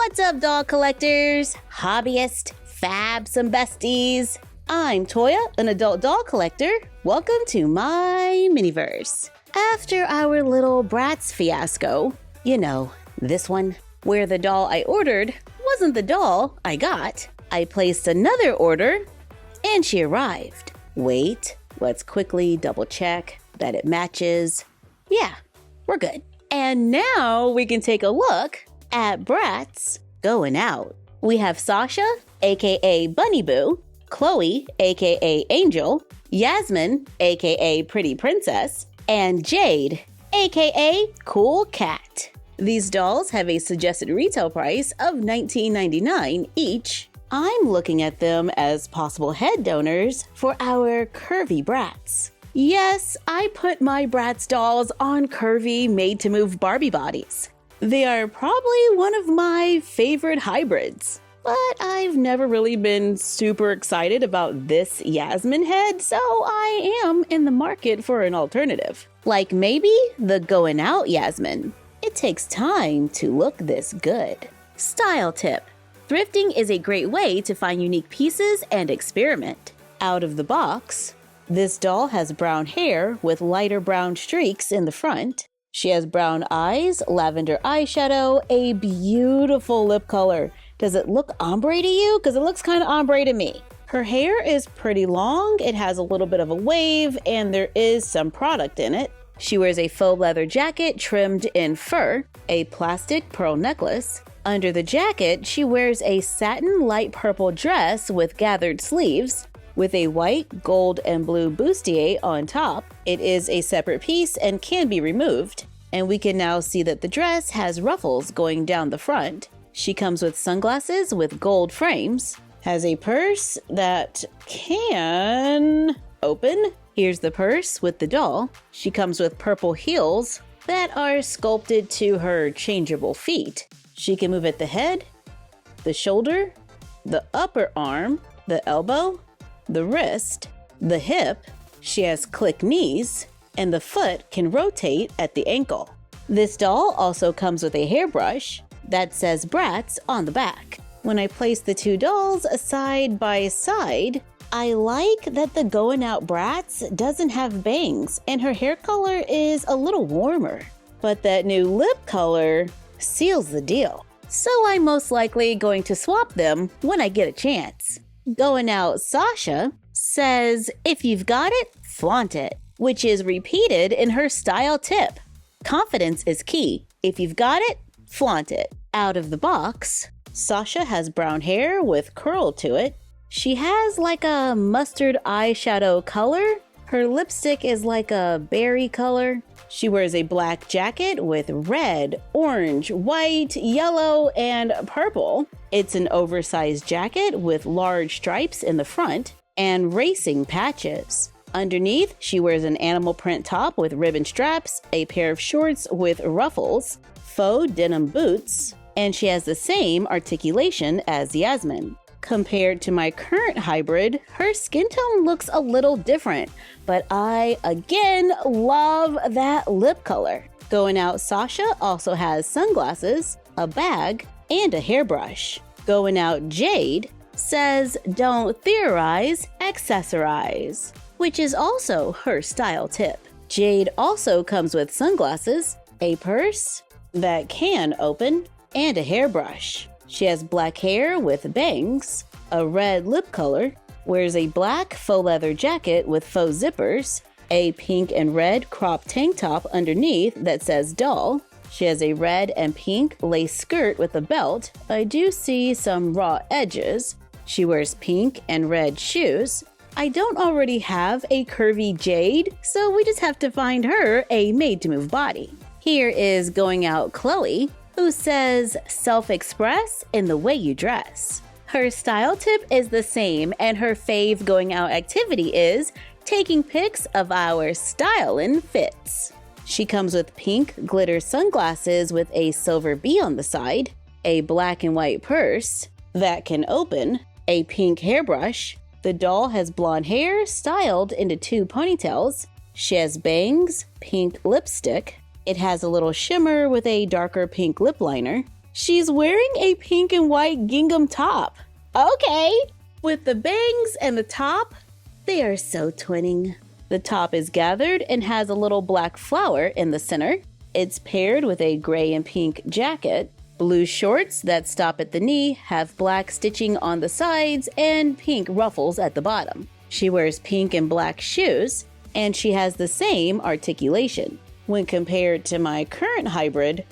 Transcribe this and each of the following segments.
What's up, doll collectors, hobbyists, fabs, and besties? I'm Toya, an adult doll collector. Welcome to my miniverse. After our little Bratz fiasco, you know, this one, where the doll I ordered wasn't the doll I got, I placed another order and she arrived. Wait, let's quickly double check that it matches. Yeah, we're good. And now we can take a look at Bratz Goin Out. We have Sasha, aka Bunny Boo, Chloe, aka Angel, Yasmin, aka Pretty Princess, and Jade, aka Cool Cat. These dolls have a suggested retail price of $19.99 each. I'm looking at them as possible head donors for our curvy Bratz. Yes, I put my Bratz dolls on curvy, made-to-move Barbie bodies. They are probably one of my favorite hybrids, but I've never really been super excited about this Yasmin head, so I am in the market for an alternative. Like maybe the Goin Out Yasmin. It takes time to look this good. Style tip. Thrifting is a great way to find unique pieces and experiment. Out of the box, this doll has brown hair with lighter brown streaks in the front. She has brown eyes, lavender eyeshadow, a beautiful lip color. Does it look ombre to you? Because it looks kind of ombre to me. Her hair is pretty long, it has a little bit of a wave, and there is some product in it. She wears a faux leather jacket trimmed in fur, a plastic pearl necklace. Under the jacket, she wears a satin light purple dress with gathered sleeves, with a white, gold, and blue bustier on top. It is a separate piece and can be removed. And we can now see that the dress has ruffles going down the front. She comes with sunglasses with gold frames, has a purse that can open. Here's the purse with the doll. She comes with purple heels that are sculpted to her changeable feet. She can move at the head, the shoulder, the upper arm, the elbow, the wrist, the hip. She has click knees, and the foot can rotate at the ankle. This doll also comes with a hairbrush that says Bratz on the back. When I place the two dolls side by side, I like that the Goin Out Bratz doesn't have bangs and her hair color is a little warmer. But that new lip color seals the deal. So I'm most likely going to swap them when I get a chance. Goin Out Sasha says, if you've got it, flaunt it, which is repeated in her style tip. Confidence is key. If you've got it, flaunt it. Out of the box, Sasha has brown hair with curl to it. She has like a mustard eyeshadow color. Her lipstick is like a berry color. She wears a black jacket with red, orange, white, yellow, and purple. It's an oversized jacket with large stripes in the front and racing patches. Underneath, she wears an animal print top with ribbon straps, a pair of shorts with ruffles, faux denim boots, and she has the same articulation as Yasmin. Compared to my current hybrid, her skin tone looks a little different, but I, again, love that lip color. Goin Out Sasha also has sunglasses, a bag, and a hairbrush. Goin Out Jade says, don't theorize, accessorize, which is also her style tip. Jade also comes with sunglasses, a purse that can open, and a hairbrush. She has black hair with bangs, a red lip color, wears a black faux leather jacket with faux zippers, a pink and red crop tank top underneath that says doll. She has a red and pink lace skirt with a belt. I do see some raw edges. She wears pink and red shoes. I don't already have a curvy Jade, so we just have to find her a made-to-move body. Here is Goin Out Chloe, who says, self-express in the way you dress. Her style tip is the same, and her fave going out activity is taking pics of our stylin' fits. She comes with pink glitter sunglasses with a silver bee on the side, a black and white purse that can open, a pink hairbrush. The doll has blonde hair styled into two ponytails. She has bangs, pink lipstick. It has a little shimmer with a darker pink lip liner. She's wearing a pink and white gingham top. Okay. With the bangs and the top, they are so twinning. The top is gathered and has a little black flower in the center. It's paired with a gray and pink jacket. Blue shorts that stop at the knee have black stitching on the sides and pink ruffles at the bottom. She wears pink and black shoes, and she has the same articulation. When compared to my current hybrid,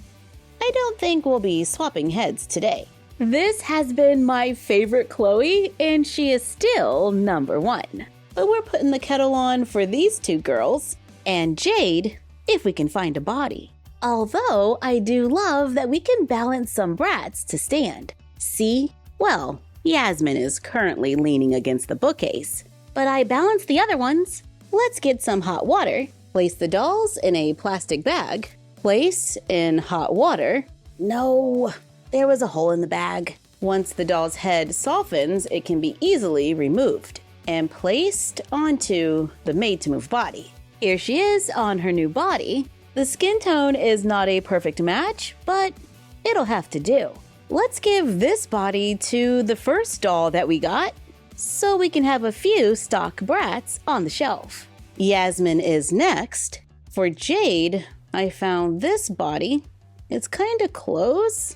I don't think we'll be swapping heads today. This has been my favorite Chloe, and she is still number 1. But we're putting the kettle on for these 2 girls, and Jade, if we can find a body. Although I do love that we can balance some brats to stand. See? Well, Yasmin is currently leaning against the bookcase, but I balanced the other ones. Let's get some hot water. Place the dolls in a plastic bag. Place in hot water. No, there was a hole in the bag. Once the doll's head softens, it can be easily removed and placed onto the made-to-move body. Here she is on her new body. The skin tone is not a perfect match, but it'll have to do. Let's give this body to the first doll that we got, so we can have a few stock brats on the shelf. Yasmin is next. For Jade, I found this body. It's kind of close,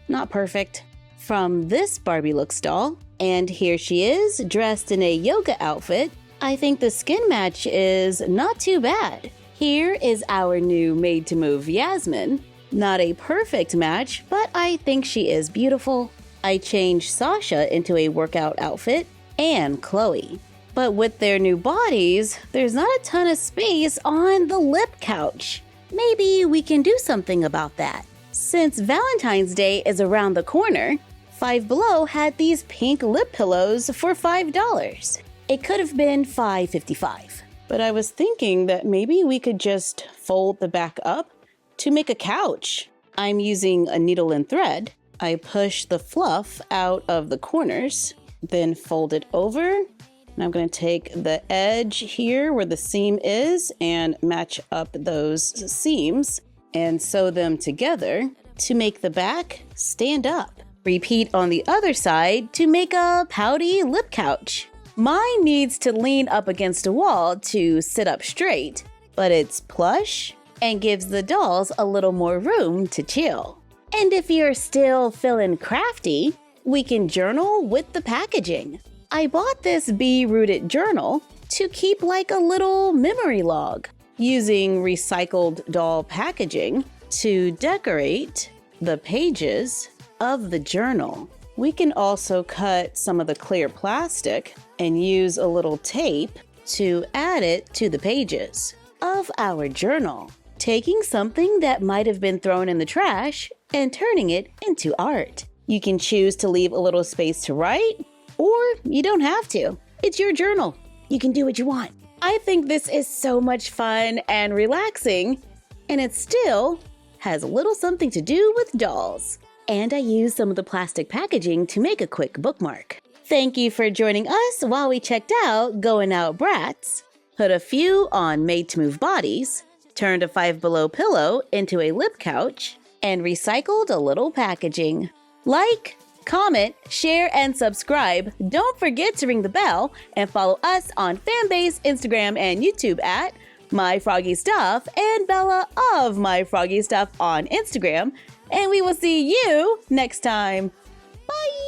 not perfect, from this Barbie Looks doll. And here she is, dressed in a yoga outfit. I think the skin match is not too bad. Here is our new made-to-move Yasmin. Not a perfect match, but I think she is beautiful. I changed Sasha into a workout outfit and Chloe. But with their new bodies, there's not a ton of space on the lip couch. Maybe we can do something about that. Since Valentine's Day is around the corner, Five Below had these pink lip pillows for $5. It could have been $5.55. But I was thinking that maybe we could just fold the back up to make a couch. I'm using a needle and thread. I push the fluff out of the corners, then fold it over. And I'm going to take the edge here where the seam is and match up those seams and sew them together to make the back stand up. Repeat on the other side to make a pouty lip couch. Mine needs to lean up against a wall to sit up straight, but it's plush and gives the dolls a little more room to chill. And if you're still feeling crafty, we can journal with the packaging. I bought this bee-rooted journal to keep like a little memory log, using recycled doll packaging to decorate the pages of the journal. We can also cut some of the clear plastic and use a little tape to add it to the pages of our journal, taking something that might have been thrown in the trash and turning it into art. You can choose to leave a little space to write, or you don't have to. It's your journal. You can do what you want. I think this is so much fun and relaxing, and it still has a little something to do with dolls. And I used some of the plastic packaging to make a quick bookmark. Thank you for joining us while we checked out Goin Out Bratz, put a few on made-to-move bodies, turned a Five Below pillow into a lip couch, and recycled a little packaging. Like, comment, share, and subscribe. Don't forget to ring the bell and follow us on Fanbase, Instagram, and YouTube at MyFroggyStuff and Bella of MyFroggyStuff on Instagram. And we will see you next time. Bye!